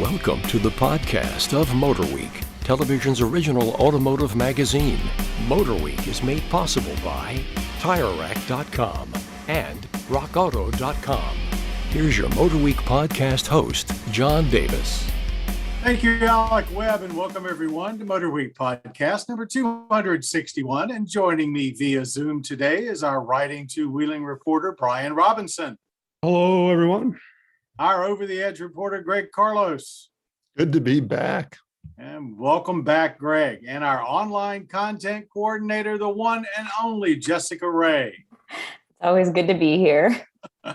Welcome to the podcast of MotorWeek, television's original automotive magazine. MotorWeek is made possible by TireRack.com and RockAuto.com. Here's your MotorWeek podcast host, John Davis. Thank you, Alec Webb, and welcome everyone to MotorWeek podcast number 261. And joining me via Zoom today is our Riding to Wheeling reporter, Brian Robinson. Hello, everyone. Our Over the Edge reporter, Greg Carlos. Good to be back. And welcome back, Greg. And our online content coordinator, the one and only Jessica Ray. It's always good to be here. All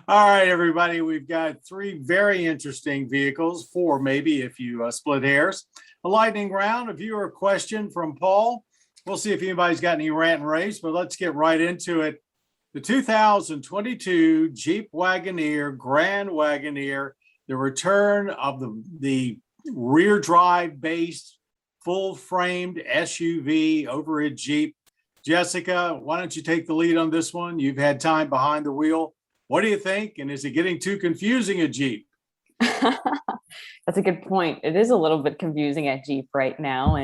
right, everybody. We've got three very interesting vehicles, four maybe if you split hairs. A lightning round, a viewer question from Paul. We'll see if anybody's got any rant and raves, but let's get right into it. The 2022 Jeep Wagoneer, Grand Wagoneer, the return of the rear drive based full framed SUV over at Jeep. Jessica, why don't you take the lead on this one? You've had time behind the wheel. What do you think? And is it getting too confusing at Jeep? That's a good point. It is a little bit confusing at Jeep right now.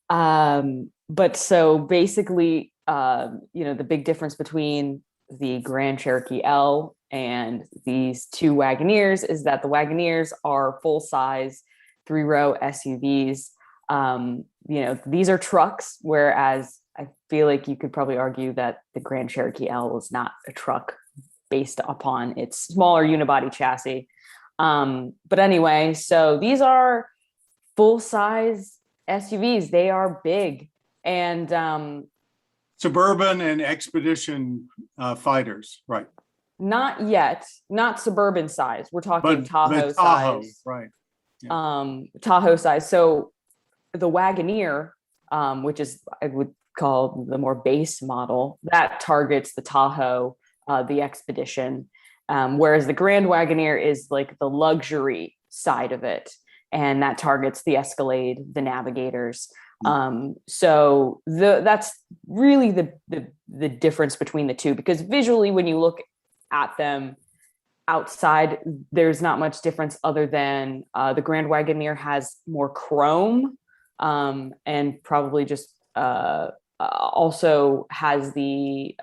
But so basically, the big difference between the Grand Cherokee L and these two Wagoneers is that the Wagoneers are full-size 3-row SUVs. These are trucks, whereas I feel like you could probably argue that the Grand Cherokee L is not a truck based upon its smaller unibody chassis. But anyway, so these are full-size SUVs. They are big and suburban and expedition fighters, right? Not yet, not suburban size. We're talking Tahoe size, right? Yeah. Tahoe size. So the Wagoneer, which is I would call the more base model, that targets the Tahoe, the Expedition, whereas the Grand Wagoneer is like the luxury side of it, and that targets the Escalade, the Navigators. So that's really the difference between the two, because visually when you look at them outside, there's not much difference other than the Grand Wagoneer has more chrome and probably just also has the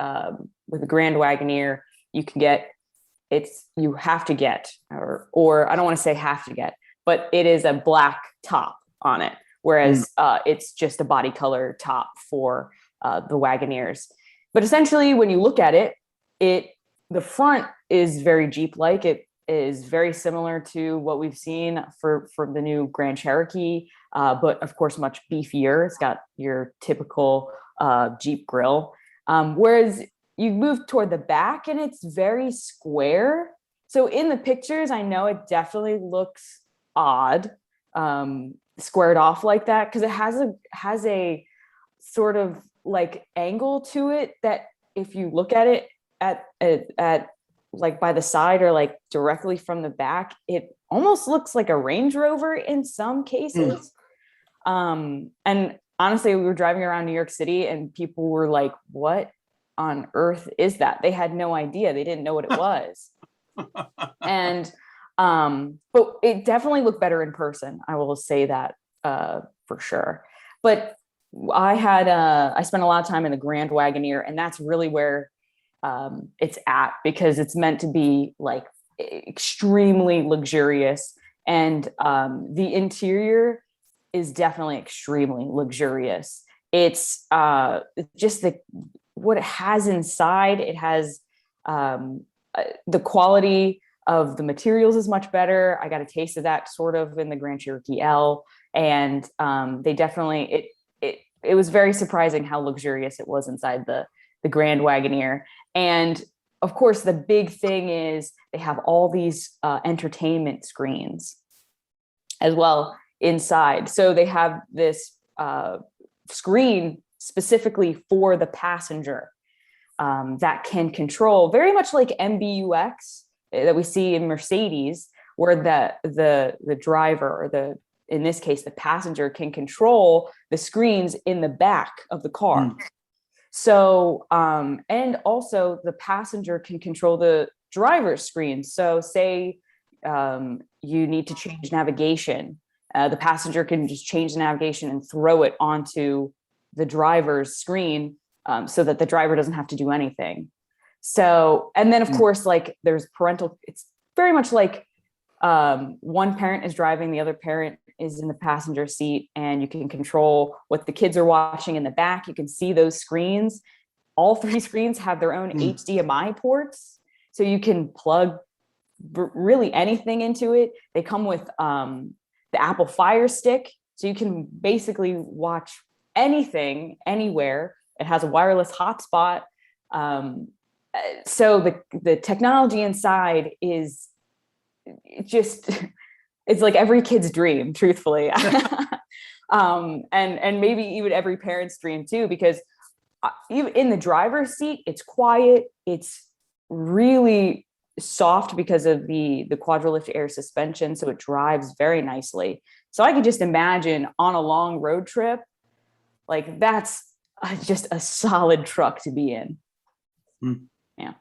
with the Grand Wagoneer you have to get or I don't want to say have to get, but it is a black top on it. Whereas it's just a body color top for the Wagoneers. But essentially, when you look at it, the front is very Jeep-like. It is very similar to what we've seen for the new Grand Cherokee, but of course much beefier. It's got your typical Jeep grille. Whereas you move toward the back and it's very square. So in the pictures, I know it definitely looks odd. Squared off like that, because it has a sort of like angle to it that if you look at it at like by the side or like directly from the back, it almost looks like a Range Rover in some cases. And honestly, we were driving around New York City and people were like, what on earth is that? They had no idea. They didn't know what it was. And but it definitely looked better in person. I will say that for sure. But I spent a lot of time in the Grand Wagoneer, and that's really where it's at, because it's meant to be like extremely luxurious. And the interior is definitely extremely luxurious. It's just what it has inside. It has the quality of the materials is much better. I got a taste of that sort of in the Grand Cherokee L, and they definitely it was very surprising how luxurious it was inside the Grand Wagoneer. And of course, the big thing is they have all these entertainment screens as well inside. So they have this screen specifically for the passenger that can control, very much like MBUX that we see in Mercedes, where the driver, or in this case, the passenger, can control the screens in the back of the car. So, and also the passenger can control the driver's screen. So say you need to change navigation. The passenger can just change the navigation and throw it onto the driver's screen, so that the driver doesn't have to do anything. So, and then of course, like there's parental, it's very much like one parent is driving, the other parent is in the passenger seat, and you can control what the kids are watching in the back. You can see those screens. All three screens have their own HDMI ports, so you can plug really anything into it. They come with the Apple Fire Stick, so you can basically watch anything anywhere. It has a wireless hotspot. So the technology inside is just, it's like every kid's dream, truthfully. And maybe even every parent's dream too, because even in the driver's seat, it's quiet. It's really soft because of the quadrilift air suspension. So it drives very nicely. So I could just imagine on a long road trip, like that's just a solid truck to be in. Yeah.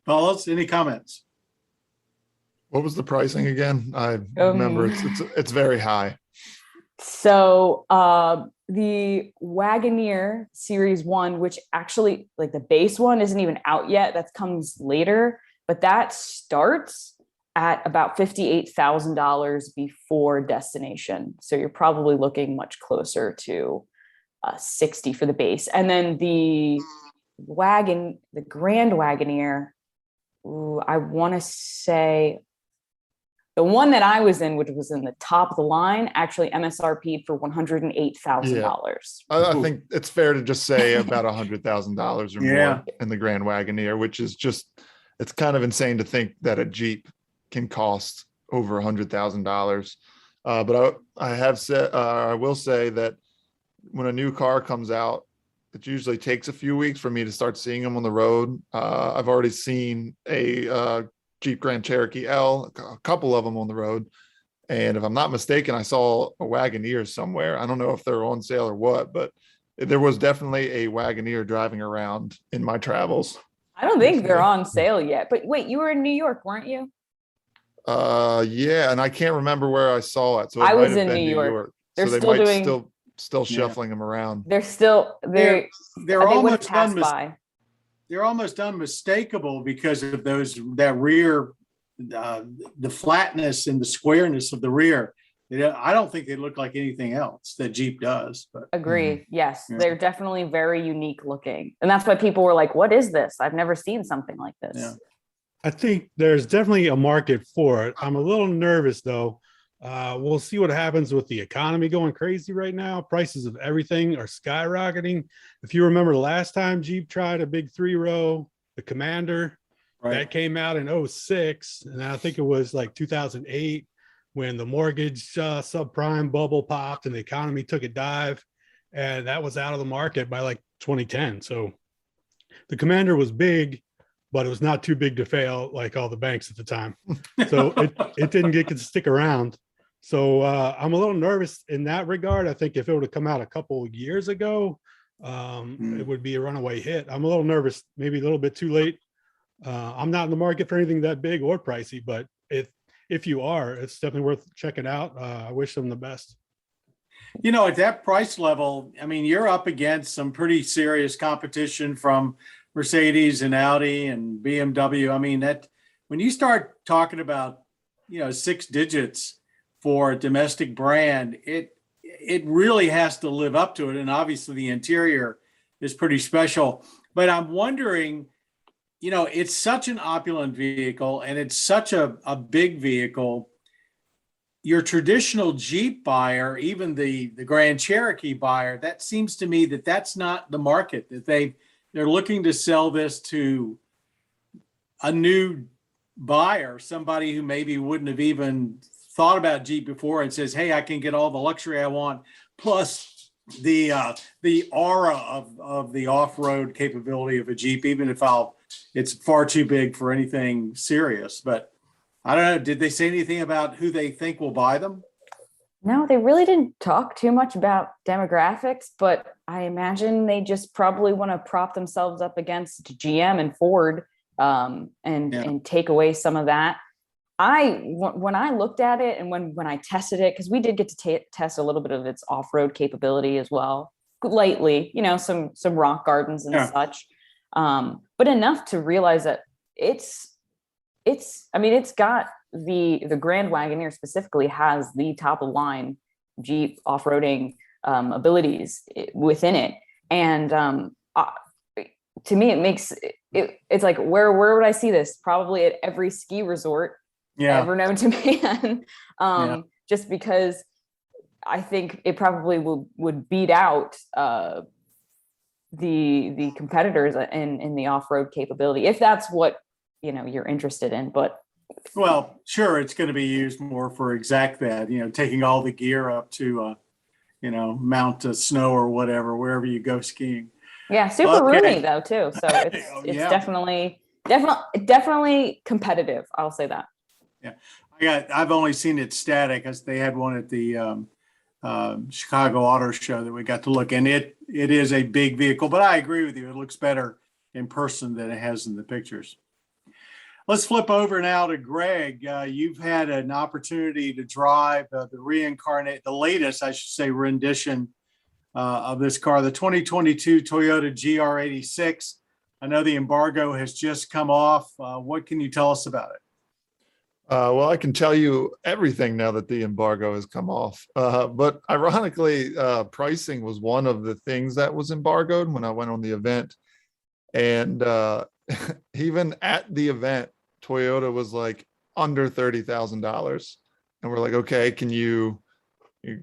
Fellas, any comments? What was the pricing again? I remember it's very high. So the Wagoneer Series 1, which actually like the base one isn't even out yet, that comes later, but that starts at about $58,000 before destination. So you're probably looking much closer to 60 for the base. And then the Grand Wagoneer, I want to say the one that I was in, which was in the top of the line, actually MSRP'd for $108,000. I think it's fair to just say about $100,000 or more in the Grand Wagoneer, which is just, it's kind of insane to think that a Jeep can cost over $100,000. But I will say that when a new car comes out, it usually takes a few weeks for me to start seeing them on the road. I've already seen a Jeep Grand Cherokee L, a couple of them on the road. And if I'm not mistaken, I saw a Wagoneer somewhere. I don't know if they're on sale or what, but there was definitely a Wagoneer driving around in my travels. I don't think they're on sale yet, but wait, you were in New York, weren't you? Yeah. And I can't remember where I saw it. So I was in New York. So they might still shuffling them around. They're almost they're almost unmistakable because of that rear, the flatness and the squareness of the rear. I don't think they look like anything else that Jeep does. But agree. Yes, they're definitely very unique looking, and that's why people were like, "What is this? I've never seen something like this." Yeah. I think there's definitely a market for it. I'm a little nervous though. We'll see what happens with the economy going crazy right now. Prices of everything are skyrocketing. If you remember the last time Jeep tried a big 3-row, the Commander, that came out in 2006. And I think it was like 2008 when the mortgage subprime bubble popped and the economy took a dive. And that was out of the market by like 2010. So the Commander was big, but it was not too big to fail like all the banks at the time. So it didn't get to stick around. So I'm a little nervous in that regard. I think if it would have come out a couple of years ago, it would be a runaway hit. I'm a little nervous, maybe a little bit too late. I'm not in the market for anything that big or pricey, but if you are, it's definitely worth checking out. I wish them the best. You know, at that price level, I mean, you're up against some pretty serious competition from Mercedes and Audi and BMW. I mean, that when you start talking about, 6 digits for a domestic brand, it really has to live up to it. And obviously the interior is pretty special. But I'm wondering, it's such an opulent vehicle and it's such a big vehicle. Your traditional Jeep buyer, even the Grand Cherokee buyer, that seems to me that that's not the market, that they're looking to sell this to a new buyer, somebody who maybe wouldn't have even thought about Jeep before and says, hey, I can get all the luxury I want, plus the aura of the off-road capability of a Jeep, even if it's far too big for anything serious. But I don't know, did they say anything about who they think will buy them? No, they really didn't talk too much about demographics, but I imagine they just probably want to prop themselves up against GM and Ford and take away some of that. When I looked at it and when I tested it, because we did get to test a little bit of its off-road capability as well, lightly, some rock gardens and such, but enough to realize that I mean, it's got the Grand Wagoneer specifically has the top of the line Jeep off-roading abilities within it, and to me, it makes it's like where would I see this? Probably at every ski resort ever known to man. Just because I think it probably would beat out the competitors in the off-road capability, if that's what you're interested in. But well, sure, it's going to be used more for exact that, taking all the gear up to Mount Snow or whatever, wherever you go skiing. Yeah, super roomy though too. So it's definitely competitive. I'll say that. Yeah, I've only seen it static, as they had one at the Chicago Auto Show that we got to look, and it is a big vehicle. But I agree with you; it looks better in person than it has in the pictures. Let's flip over now to Greg. You've had an opportunity to drive the latest, I should say, rendition of this car, the 2022 Toyota GR86. I know the embargo has just come off. What can you tell us about it? Well, I can tell you everything now that the embargo has come off. But ironically, pricing was one of the things that was embargoed when I went on the event. And even at the event, Toyota was like under $30,000. And we're like, okay, can you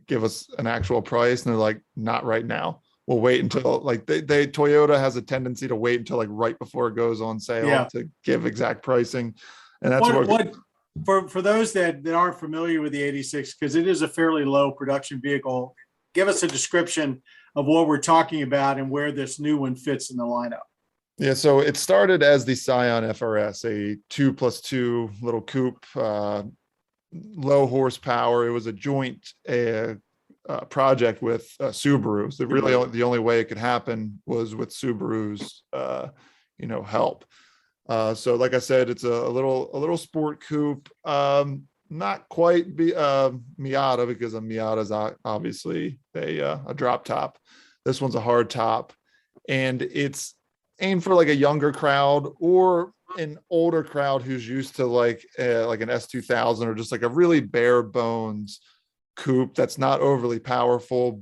give us an actual price? And they're like, not right now. We'll wait until Toyota has a tendency to wait until like right before it goes on sale to give exact pricing. And that's for those that aren't familiar with the 86, because it is a fairly low production vehicle, give us a description of what we're talking about and where this new one fits in the lineup. Yeah, so it started as the Scion FRS, a 2+2 little coupe, low horsepower. It was a joint project with Subaru. So really the only way it could happen was with Subaru's help. So like I said, it's a little sport coupe, not quite Miata, because a Miata is obviously a drop top. This one's a hard top, and it's aimed for like a younger crowd or an older crowd who's used to like an S2000 or just like a really bare bones coupe that's not overly powerful,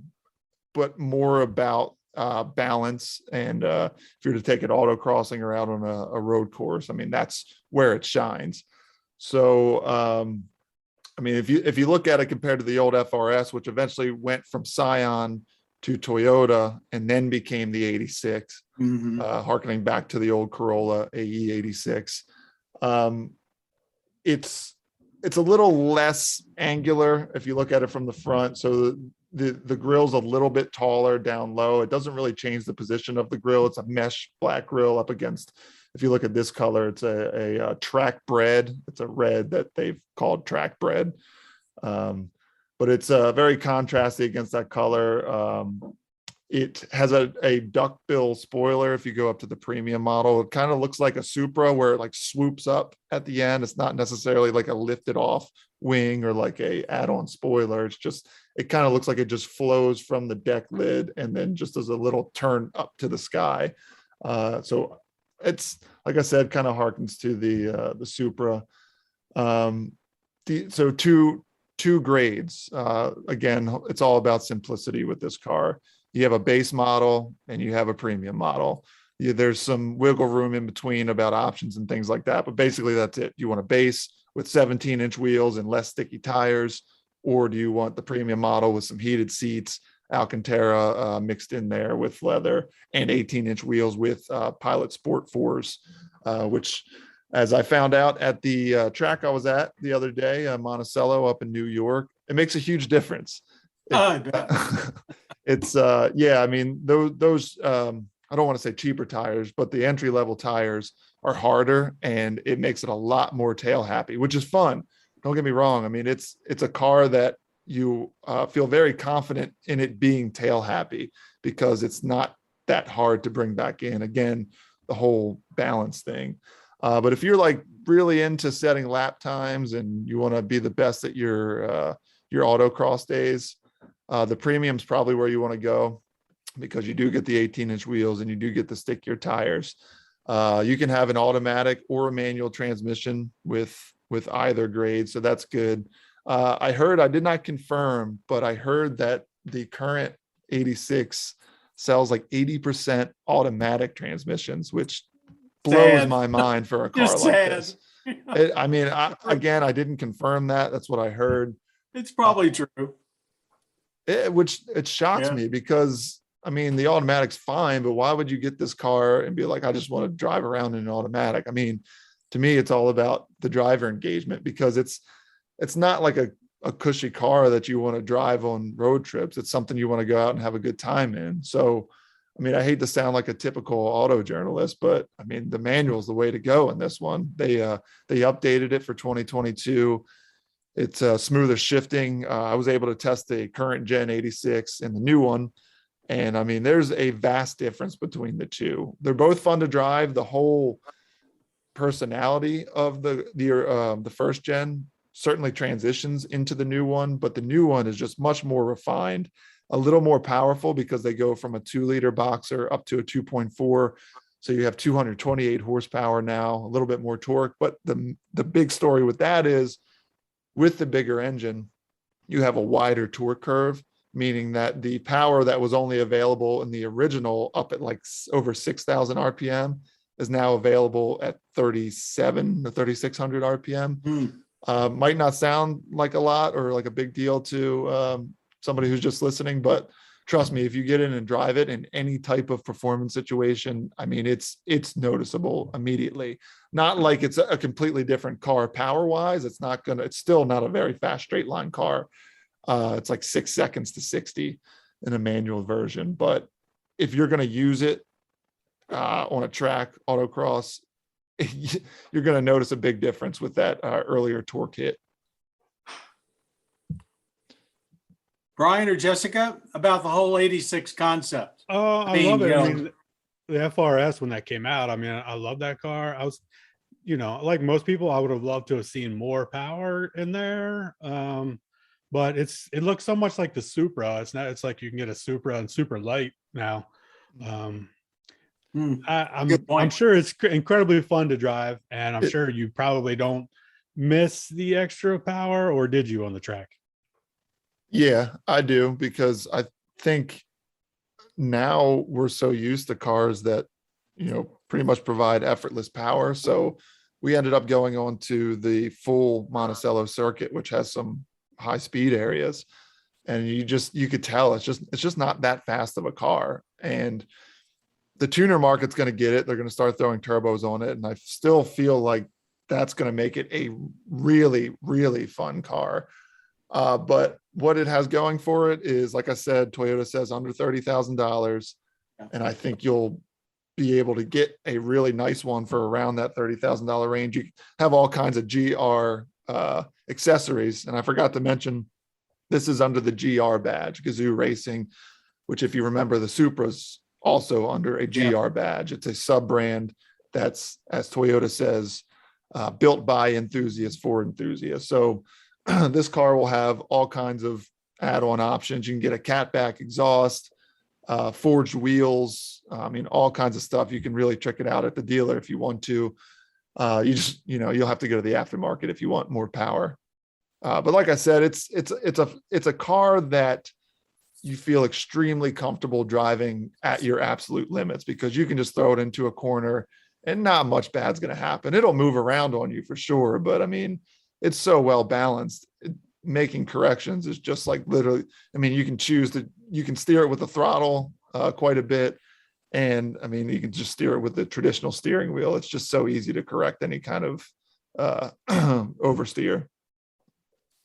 but more about balance. And if you're to take it autocrossing or out on a road course, I mean, that's where it shines. So I mean, if you look at it compared to the old FRS, which eventually went from Scion to Toyota and then became the 86, harkening back to the old Corolla AE 86, it's a little less angular if you look at it from the front. So the grill's a little bit taller down low. It doesn't really change the position of the grill. It's a mesh black grill up against, if you look at this color, it's a track bred. It's a red that they've called track bred. But it's very contrasty against that color. It has a duckbill spoiler. If you go up to the premium model, it kind of looks like a Supra where it like swoops up at the end. It's not necessarily like a lifted off wing or like a add-on spoiler. It kind of looks like it just flows from the deck lid and then just does a little turn up to the sky. So it's, like I said, kind of harkens to the Supra. So two grades. Again, it's all about simplicity with this car. You have a base model and you have a premium model. There's some wiggle room in between about options and things like that, but basically that's it. You want a base with 17-inch wheels and less sticky tires, or do you want the premium model with some heated seats, Alcantara mixed in there with leather, and 18-inch wheels with Pilot Sport 4s, which, as I found out at the track I was at the other day, Monticello up in New York, it makes a huge difference. It's I mean, those I don't want to say cheaper tires, but the entry level tires are harder, and it makes it a lot more tail happy, which is fun. Don't get me wrong. I mean, it's a car that you feel very confident in it being tail happy because it's not that hard to bring back in. Again, the whole balance thing. But if you're like really into setting lap times and you want to be the best at your autocross days, the premium's probably where you want to go, because you do get the 18-inch wheels and you do get the stickier tires. You can have an automatic or a manual transmission with either grade, so that's good. I did not confirm, but I heard that the current 86 sells like 80% automatic transmissions, which blows my mind for a car Just like sad. this. I didn't confirm that. That's what I heard. It's probably true. Which shocks me, because I mean, the automatic's fine, but why would you get this car and be like, I just want to drive around in an automatic? I mean, to me, it's all about the driver engagement, because it's not like a cushy car that you want to drive on road trips. It's something you want to go out and have a good time in. So, I mean, I hate to sound like a typical auto journalist, but I mean, the manual is the way to go in this one. They updated it for 2022. It's smoother shifting. I was able to test the current Gen 86 and the new one. And I mean, there's a vast difference between the two. They're both fun to drive. The whole personality of the first gen certainly transitions into the new one, but the new one is just much more refined, a little more powerful, because they go from a 2-liter boxer up to a 2.4. So you have 228 horsepower now, a little bit more torque. But the big story with that is, with the bigger engine, you have a wider torque curve, meaning that the power that was only available in the original up at like over 6,000 RPM is now available at 37 to 3,600 RPM. Might not sound like a lot or like a big deal to somebody who's just listening, but trust me, if you get in and drive it in any type of performance situation, I mean, it's noticeable immediately. Not like it's a completely different car power wise. It's still not a very fast straight line car. It's like 6 seconds to 60 in a manual version. But if you're going to use it on a track, autocross, you're going to notice a big difference with that earlier torque hit. Brian or Jessica, about the whole 86 concept. Oh, I love it. I mean, the FRS, when that came out, I mean, I love that car. I was, like most people, I would have loved to have seen more power in there. But it looks so much like the Supra. It's like you can get a Supra and super light now. I'm sure it's incredibly fun to drive, and I'm sure you probably don't miss the extra power, or did you on the track? Yeah, I do, because I think now we're so used to cars that, pretty much provide effortless power. So we ended up going on to the full Monticello circuit, which has some high speed areas. And you could tell it's just not that fast of a car. And the tuner market's going to get it. They're going to start throwing turbos on it. And I still feel like that's going to make it a really, really fun car. But what it has going for it is, like I said, Toyota says under $30,000. And I think you'll be able to get a really nice one for around that $30,000 range. You have all kinds of GR accessories. And I forgot to mention, this is under the GR badge, Gazoo Racing, which, if you remember, the Supra's also under a GR badge. It's a sub brand that's, as Toyota says, built by enthusiasts for enthusiasts. So this car will have all kinds of add-on options. You can get a catback exhaust, forged wheels. I mean, all kinds of stuff. You can really check it out at the dealer if you want to. You'll have to go to the aftermarket if you want more power. But like I said, it's a car that you feel extremely comfortable driving at your absolute limits, because you can just throw it into a corner and not much bad's going to happen. It'll move around on you for sure, but I mean, it's so well balanced. Making corrections is just like literally, I mean, you can steer it with the throttle quite a bit. And I mean, you can just steer it with the traditional steering wheel. It's just so easy to correct any kind of oversteer.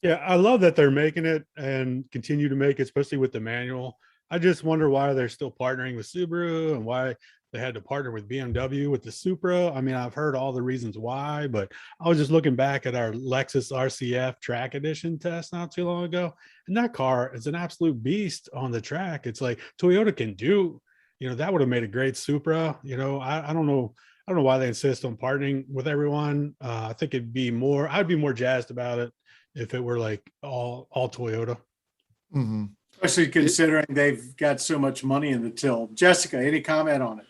Yeah, I love that they're making it and continue to make it, especially with the manual. I just wonder why they're still partnering with Subaru and why they had to partner with BMW with the Supra. I mean, I've heard all the reasons why, but I was just looking back at our Lexus RCF track edition test not too long ago, and that car is an absolute beast on the track. It's like Toyota can do, that would have made a great Supra. I don't know. I don't know why they insist on partnering with everyone. I think I'd be more jazzed about it if it were like all Toyota. Mm-hmm. Especially considering they've got so much money in the till. Jessica, any comment on it?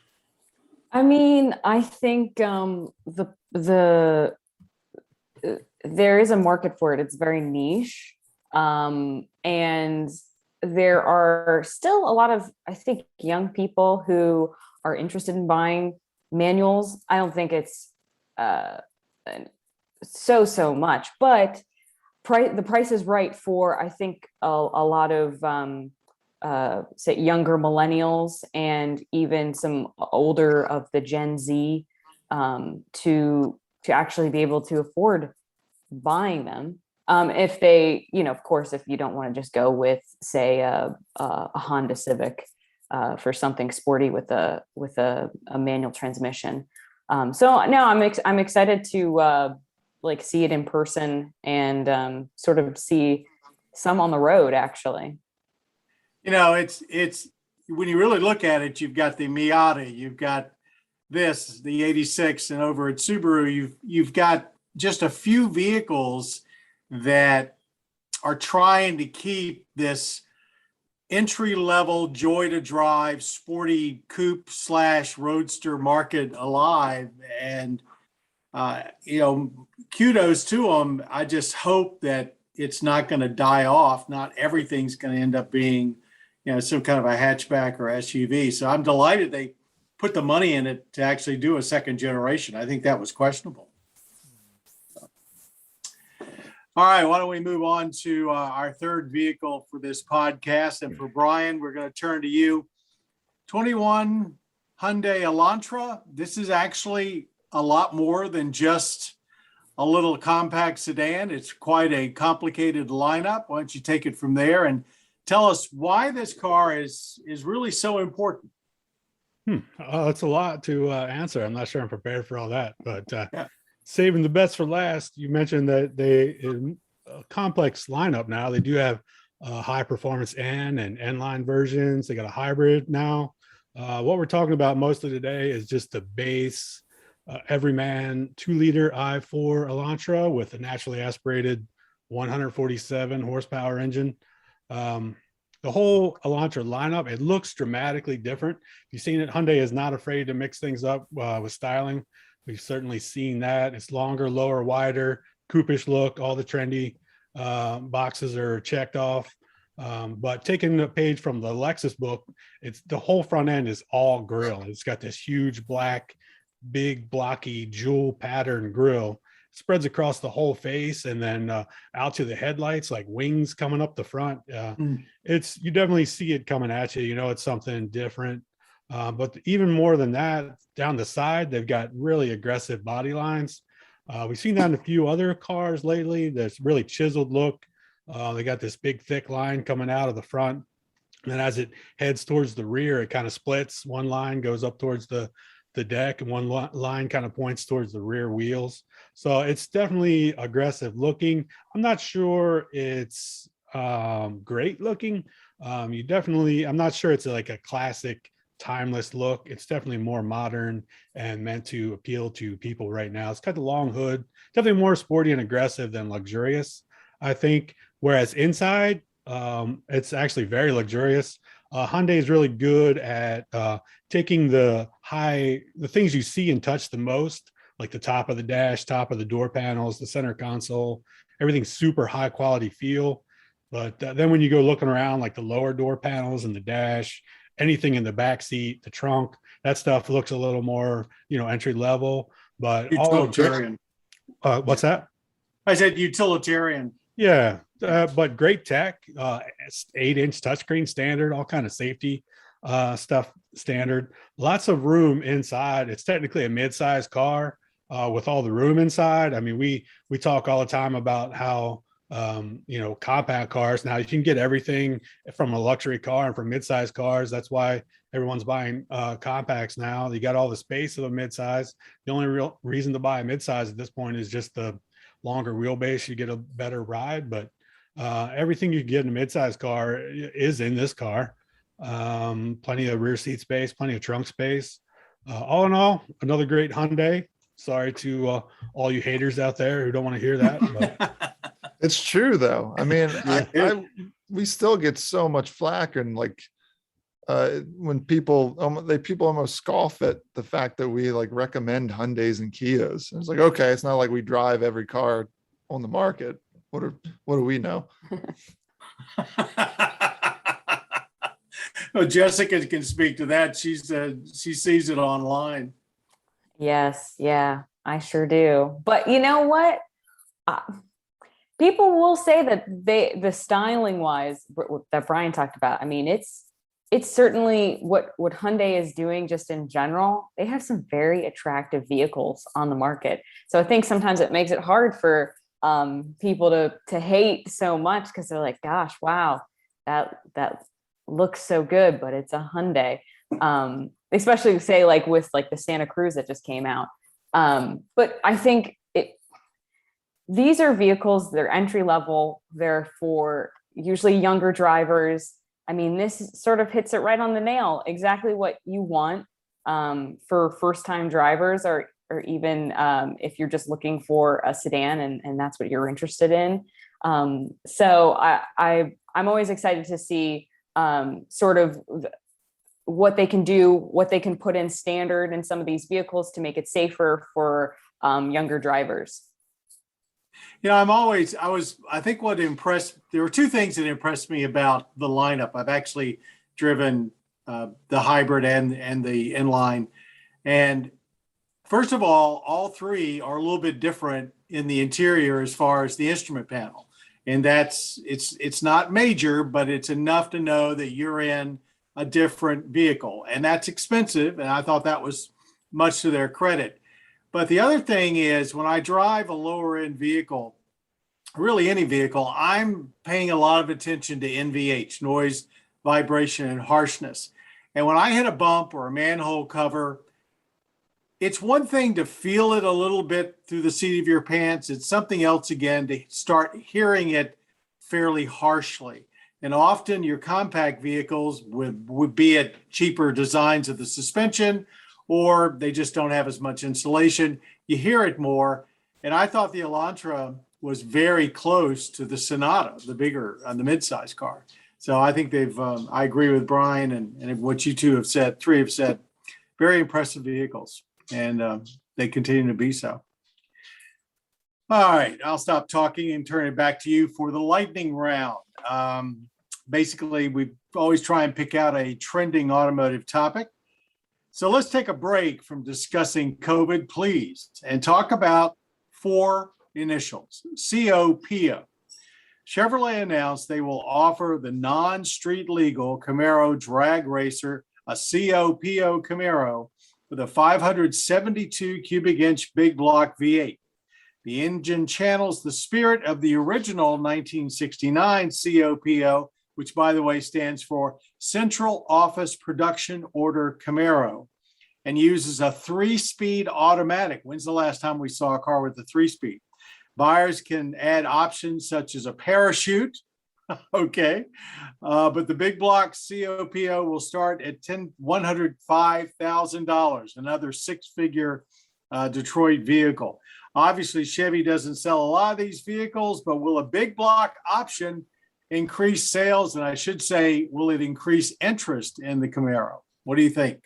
I mean, I think there is a market for it. It's very niche. And there are still a lot of, I think, young people who are interested in buying manuals. I don't think it's so much, but the price is right for, I think, a lot of say younger millennials and even some older of the Gen Z to actually be able to afford buying them. If they, of course, if you don't want to just go with, say, a Honda Civic for something sporty with a manual transmission. So now I'm excited to like see it in person and sort of see some on the road, actually. It's when you really look at it, you've got the Miata, you've got the 86, and over at Subaru, you've got just a few vehicles that are trying to keep this entry-level joy to drive sporty coupe / roadster market alive. And kudos to them. I just hope that it's not going to die off. Not everything's going to end up being some kind of a hatchback or SUV. So I'm delighted they put the money in it to actually do a second generation. I think that was questionable. All right, why don't we move on to our third vehicle for this podcast? And for Brian, we're going to turn to you. 21 Hyundai Elantra. This is actually a lot more than just a little compact sedan. It's quite a complicated lineup. Why don't you take it from there and tell us why this car is really so important? It's a lot to answer. I'm not sure I'm prepared for all that, but Yeah. Saving the best for last. You mentioned that they in a complex lineup now. They do have high performance N and N line versions. They got a hybrid now. What we're talking about mostly today is just the base everyman 2-liter i4 Elantra with a naturally aspirated 147 horsepower engine. The whole Elantra lineup, it looks dramatically different. If you've seen it, Hyundai is not afraid to mix things up with styling. We've certainly seen that. It's longer, lower, wider, coupe-ish look. All the trendy boxes are checked off. But taking a page from the Lexus book, it's the whole front end is all grille. It's got this huge black, big blocky jewel pattern grille. It spreads across the whole face and then out to the headlights, like wings coming up the front. It's, you definitely see it coming at you. It's something different. But even more than that, down the side, they've got really aggressive body lines. We've seen that in a few other cars lately. There's really chiseled look. They got this big thick line coming out of the front. And then as it heads towards the rear, it kind of splits. One line goes up towards the deck and one line kind of points towards the rear wheels. So it's definitely aggressive looking. I'm not sure it's great looking. I'm not sure it's like a classic timeless look. It's definitely more modern and meant to appeal to people right now. It's got the long hood, definitely more sporty and aggressive than luxurious, I think. Whereas inside, it's actually very luxurious. Hyundai is really good at taking the things you see and touch the most, like the top of the dash, top of the door panels, the center console, everything's super high quality feel. But then when you go looking around, like the lower door panels and the dash, anything in the back seat, the trunk, that stuff looks a little more, entry level. But utilitarian. What's that? I said utilitarian. Yeah, but great tech, 8-inch touchscreen standard, all kind of safety stuff standard. Lots of room inside. It's technically a mid-size car with all the room inside. I mean, we talk all the time about how compact cars. Now you can get everything from a luxury car and from mid-size cars. That's why everyone's buying compacts now. You got all the space of a mid-size. The only real reason to buy a mid-size at this point is just the longer wheelbase. You get a better ride, but everything you get in a mid-size car is in this car. Plenty of rear seat space, plenty of trunk space. All in all, another great Hyundai. Sorry to all you haters out there who don't want to hear that. But It's true though. I mean, Yeah. we still get so much flack, and like when people people almost scoff at the fact that we like recommend Hyundais and Kias. It's like, okay, it's not like we drive every car on the market. What do we know? Well, Jessica can speak to that. She sees it online. Yes, yeah, I sure do. But you know what? Uh, People will say that the styling wise that Brian talked about. I mean, it's certainly what Hyundai is doing just in general. They have some very attractive vehicles on the market. So I think sometimes it makes it hard for people to hate so much, because they're like, gosh, wow, that looks so good, but it's a Hyundai. Especially say like with like the Santa Cruz that just came out. But I think these are vehicles, they're entry level, they're for usually younger drivers. I mean, this sort of hits it right on the nail, exactly what you want for first-time drivers, or even if you're just looking for a sedan and that's what you're interested in. So I'm always excited to see sort of what they can do, what they can put in standard in some of these vehicles to make it safer for younger drivers. You know, I think there were two things that impressed me about the lineup. I've actually driven the hybrid and the inline. And first of all three are a little bit different in the interior as far as the instrument panel. And it's not major, but it's enough to know that you're in a different vehicle. And that's expensive. And I thought that was much to their credit. But the other thing is, when I drive a lower end vehicle, really any vehicle, I'm paying a lot of attention to NVH, noise, vibration, and harshness. And when I hit a bump or a manhole cover, it's one thing to feel it a little bit through the seat of your pants. It's something else again to start hearing it fairly harshly. And often your compact vehicles would be at cheaper designs of the suspension, or they just don't have as much insulation. You hear it more. And I thought the Elantra was very close to the Sonata, the bigger, the mid-size car. So I think I agree with Brian and what you three have said, very impressive vehicles. And they continue to be so. All right, I'll stop talking and turn it back to you for the lightning round. Basically, we always try and pick out a trending automotive topic. So let's take a break from discussing COVID, please, and talk about four initials, COPO. Chevrolet announced they will offer the non-street legal Camaro drag racer a COPO Camaro with a 572 cubic inch big block V8. The engine channels the spirit of the original 1969 COPO, which, by the way, stands for Central Office Production Order Camaro, and uses a 3-speed automatic. When's the last time we saw a car with a 3-speed? Buyers can add options such as a parachute. Okay. But the big block COPO will start at $105,000, another 6-figure Detroit vehicle. Obviously, Chevy doesn't sell a lot of these vehicles, but will a big block option increase sales? And I should say, will it increase interest in the Camaro? What do you think?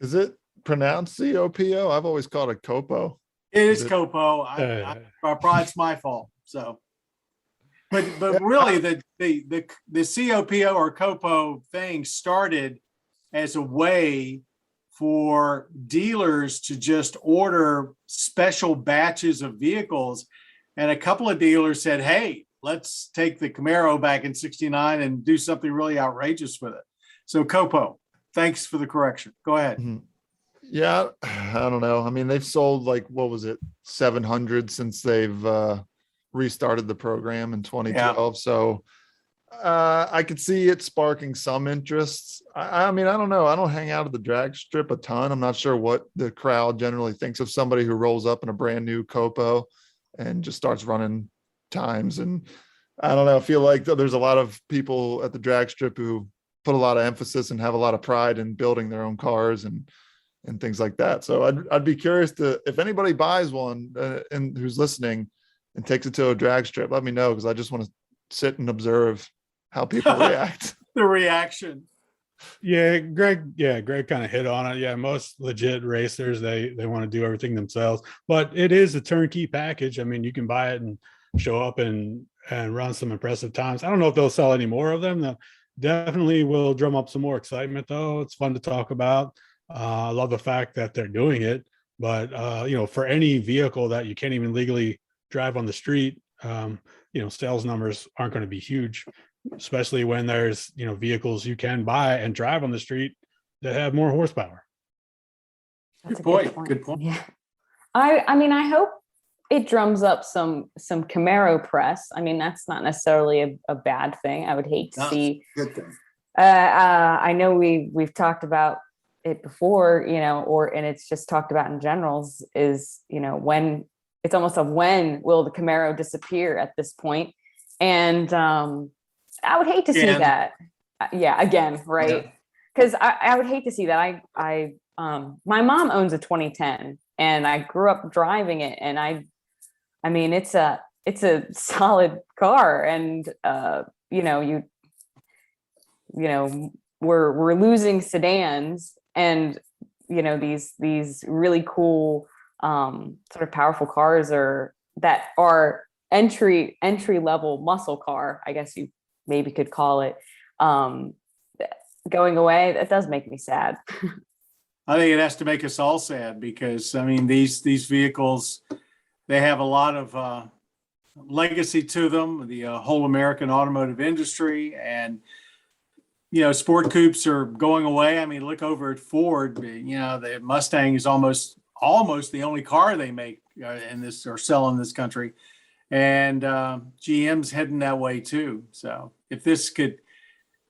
Is it pronounced COPO? I've always called it COPO. It is COPO. Probably it's my fault. So, but really, the COPO or COPO thing started as a way for dealers to just order special batches of vehicles, and a couple of dealers said, "Hey, let's take the Camaro back in '69 and do something really outrageous with it." So, COPO. Thanks for the correction. Go ahead. Mm-hmm. Yeah, I don't know. I mean, they've sold like, what was it, 700 since they've restarted the program in 2012. Yeah. So I could see it sparking some interest. I mean, I don't know. I don't hang out at the drag strip a ton. I'm not sure what the crowd generally thinks of somebody who rolls up in a brand new COPO and just starts running times. And I don't know. I feel like there's a lot of people at the drag strip who put a lot of emphasis and have a lot of pride in building their own cars and things like that. So I'd be curious to, if anybody buys one and who's listening and takes it to a drag strip, let me know, because I just want to sit and observe how people react. The reaction. Yeah, Greg kind of hit on it. Yeah, most legit racers, they want to do everything themselves, but it is a turnkey package. I mean, you can buy it and show up and run some impressive times. I don't know if they'll sell any more of them. They'll definitely will drum up some more excitement, though. It's fun to talk about. I love the fact that they're doing it, but for any vehicle that you can't even legally drive on the street, sales numbers aren't going to be huge, especially when there's vehicles you can buy and drive on the street that have more horsepower. That's Good point. Good point. Yeah. I mean, I hope it drums up some Camaro press. I mean, that's not necessarily a bad thing. I would hate to see. Good thing. I know we've talked about it before, and it's just talked about in generals, is when it's almost when will the Camaro disappear at this point? And I would hate to see that. Again, right? Because I would hate to see that. My mom owns a 2010, and I grew up driving it, and I mean, it's a solid car, and we're losing sedans, and these really cool sort of powerful cars that are entry level muscle car, I guess you maybe could call it, going away. That does make me sad. I think it has to make us all sad, because I mean, these vehicles, they have a lot of legacy to them, the whole American automotive industry, and sport coupes are going away. I mean, look over at Ford. The Mustang is almost the only car they make in this or sell in this country, and GM's heading that way too. So if this could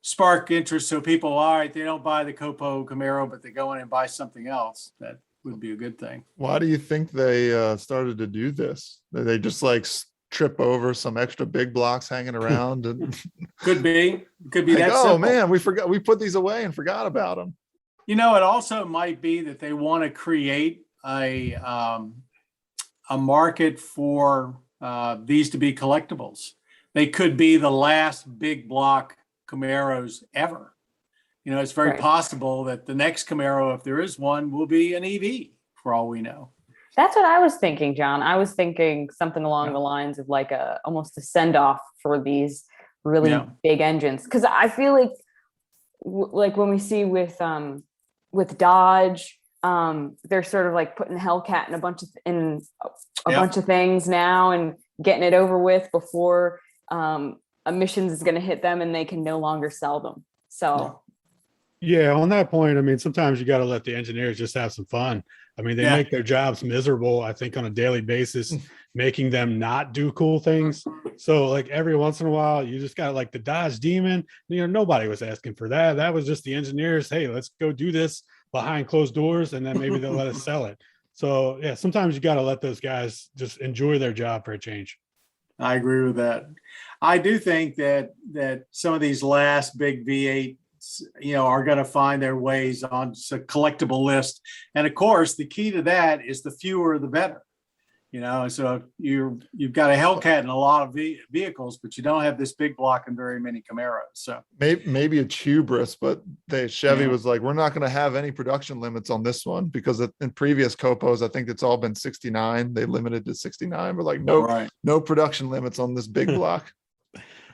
spark interest, so people, all right, they don't buy the Copo Camaro, but they go in and buy something else, that would be a good thing. Why do you think they started to do this? They just trip over some extra big blocks hanging around? And could be that oh simple. Man, we put these away and forgot about them. It also might be that they want to create a market for these to be collectibles. They could be the last big block Camaros ever. It's very possible that the next Camaro, if there is one, will be an EV, for all we know. That's what I was thinking, John. I was thinking something along the lines of almost a send off for these really big engines. Because I feel like when we see with Dodge, they're sort of putting the Hellcat in a bunch of things now and getting it over with before emissions is going to hit them and they can no longer sell them. So on that point, I mean, sometimes you got to let the engineers just have some fun. I mean, they make their jobs miserable, I think, on a daily basis, making them not do cool things. So every once in a while, you just got the Dodge Demon. Nobody was asking for that. That was just the engineers. Hey, let's go do this behind closed doors, and then maybe they'll let us sell it. So sometimes you got to let those guys just enjoy their job for a change. I agree with that. I do think that some of these last big V8, are going to find their ways on a collectible list. And of course, the key to that is the fewer, the better. So you've got a Hellcat in a lot of vehicles, but you don't have this big block in very many Camaros. So maybe it's hubris, but Chevy was like, we're not going to have any production limits on this one, because in previous Copos, I think it's all been 69. They limited to 69. We're like, no production limits on this big block.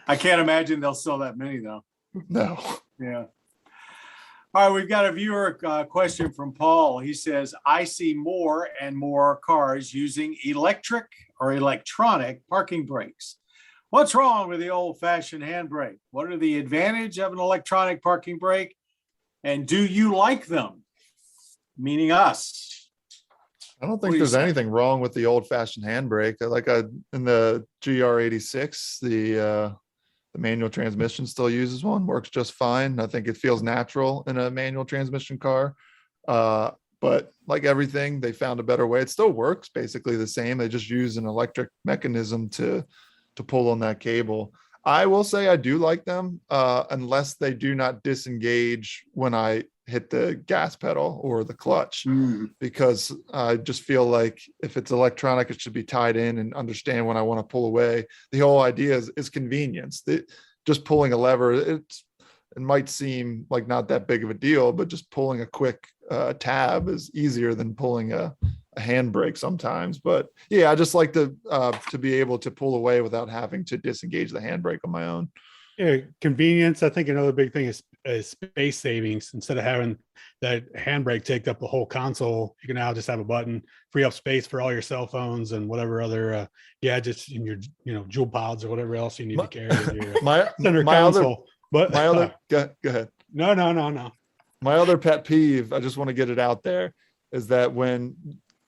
I can't imagine they'll sell that many though. No. Yeah. All right, we've got a viewer question from Paul. He says, I see more and more cars using electric or electronic parking brakes. What's wrong with the old-fashioned handbrake? What are the advantages of an electronic parking brake? And do you like them? Meaning us. I don't think there's anything wrong with the old-fashioned handbrake. In the GR86, the manual transmission still uses one, works just fine. I think it feels natural in a manual transmission car. But like everything, they found a better way. It still works basically the same. They just use an electric mechanism to pull on that cable. I will say I do like them, unless they do not disengage when I hit the gas pedal or the clutch, because I just feel like if it's electronic, it should be tied in and understand when I want to pull away. The whole idea is convenience. Just pulling a lever, it might seem like not that big of a deal, but just pulling a quick tab is easier than pulling a handbrake sometimes. But yeah, I just like to be able to pull away without having to disengage the handbrake on my own. Yeah, convenience. I think another big thing is space savings. Instead of having that handbrake take up the whole console, you can now just have a button, free up space for all your cell phones and whatever other gadgets in your, jewel pods or whatever else you need to carry in your center console. Go ahead. No. My other pet peeve, I just want to get it out there, is that when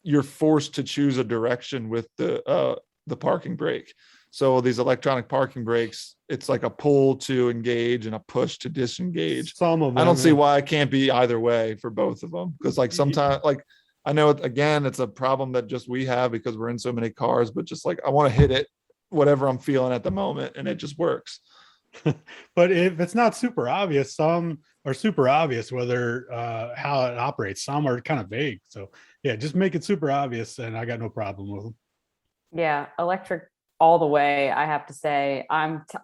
you're forced to choose a direction with the parking brake. So these electronic parking brakes, it's like a pull to engage and a push to disengage. Some of them, I don't see why it can't be either way for both of them. Because like sometimes, like I know again, it's a problem that just we have because we're in so many cars, but just like I want to hit it, whatever I'm feeling at the moment, and it just works. But if it's not super obvious, some are super obvious whether how it operates. Some are kind of vague. So yeah, just make it super obvious, and I got no problem with them. Yeah, electric all the way. I have to say,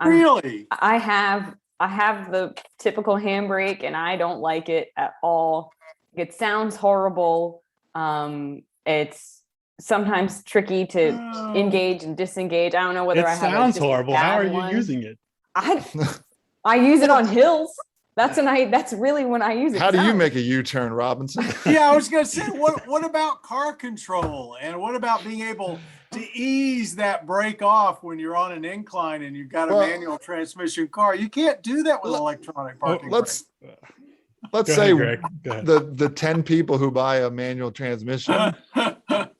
Really? I have the typical handbrake, and I don't like it at all. It sounds horrible. It's sometimes tricky to engage and disengage. I don't know whether it I have. It sounds horrible. How are you using it? I use it on hills. That's really when I use it. How do you make a U-turn, Robinson? Yeah, I was going to say, what about car control, and what about being able to ease that brake off when you're on an incline and you've got a manual transmission car? You can't do that with electronic parking. Let's say the 10 people who buy a manual transmission, they're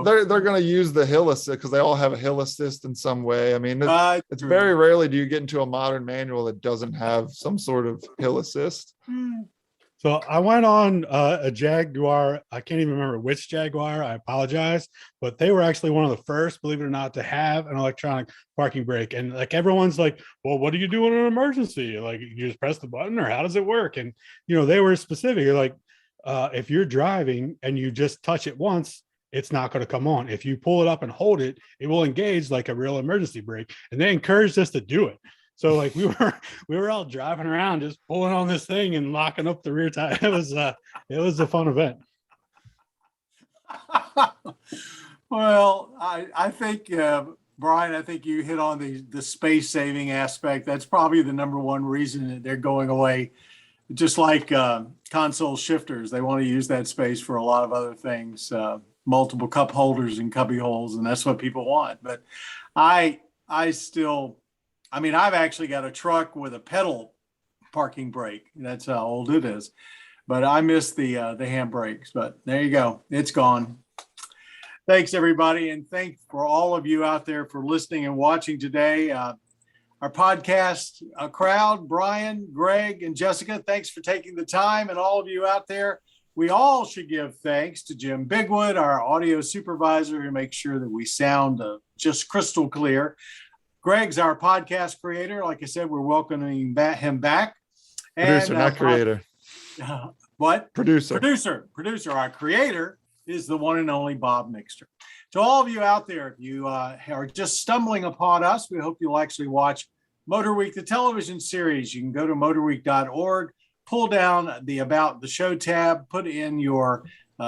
going to use the hill assist because they all have a hill assist in some way. I mean, it's very rarely do you get into a modern manual that doesn't have some sort of hill assist. So I went on a Jaguar. I can't even remember which Jaguar. I apologize, but they were actually one of the first, believe it or not, to have an electronic parking brake. And like everyone's like, well, what do you do in an emergency? Like you just press the button, or how does it work? And they were specific. Like if you're driving and you just touch it once, it's not going to come on. If you pull it up and hold it, it will engage like a real emergency brake. And they encouraged us to do it. So like we were all driving around just pulling on this thing and locking up the rear tire. It was a fun event. Well, I think Brian, I think you hit on the space saving aspect. That's probably the number one reason that they're going away. Just like console shifters, they want to use that space for a lot of other things, multiple cup holders and cubby holes, and that's what people want. But I've actually got a truck with a pedal parking brake. That's how old it is. But I miss the hand brakes. But there you go. It's gone. Thanks, everybody. And thanks for all of you out there for listening and watching today. Our podcast crowd, Brian, Greg, and Jessica, thanks for taking the time. And all of you out there, we all should give thanks to Jim Bigwood, our audio supervisor, who makes sure that we sound just crystal clear. Greg's our podcast creator. Like I said, we're welcoming him back. Producer, not creator. What? Producer. Our creator is the one and only Bob Mixter. To all of you out there, if you are just stumbling upon us, we hope you'll actually watch MotorWeek, the television series. You can go to motorweek.org, pull down the About the Show tab, put in your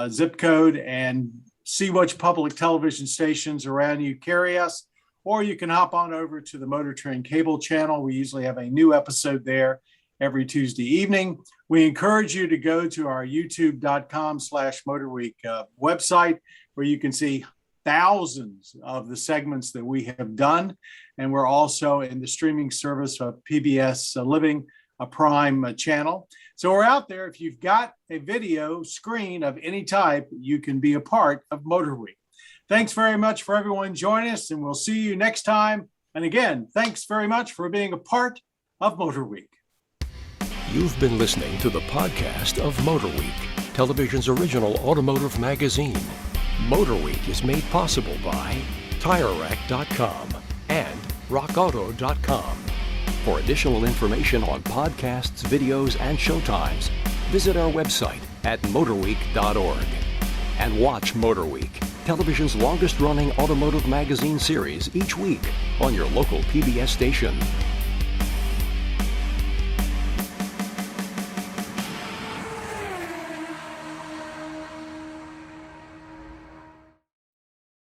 zip code, and see which public television stations around you carry us. Or you can hop on over to the Motor Trend cable channel. We usually have a new episode there every Tuesday evening. We encourage you to go to our youtube.com/MotorWeek website, where you can see thousands of the segments that we have done. And we're also in the streaming service of PBS Living, a Prime channel. So we're out there. If you've got a video screen of any type, you can be a part of MotorWeek. Thanks very much for everyone joining us, and we'll see you next time. And again, thanks very much for being a part of MotorWeek. You've been listening to the podcast of MotorWeek, television's original automotive magazine. MotorWeek is made possible by TireRack.com and rockauto.com. For additional information on podcasts, videos, and showtimes, visit our website at motorweek.org. And watch MotorWeek, television's longest-running automotive magazine series, each week on your local PBS station.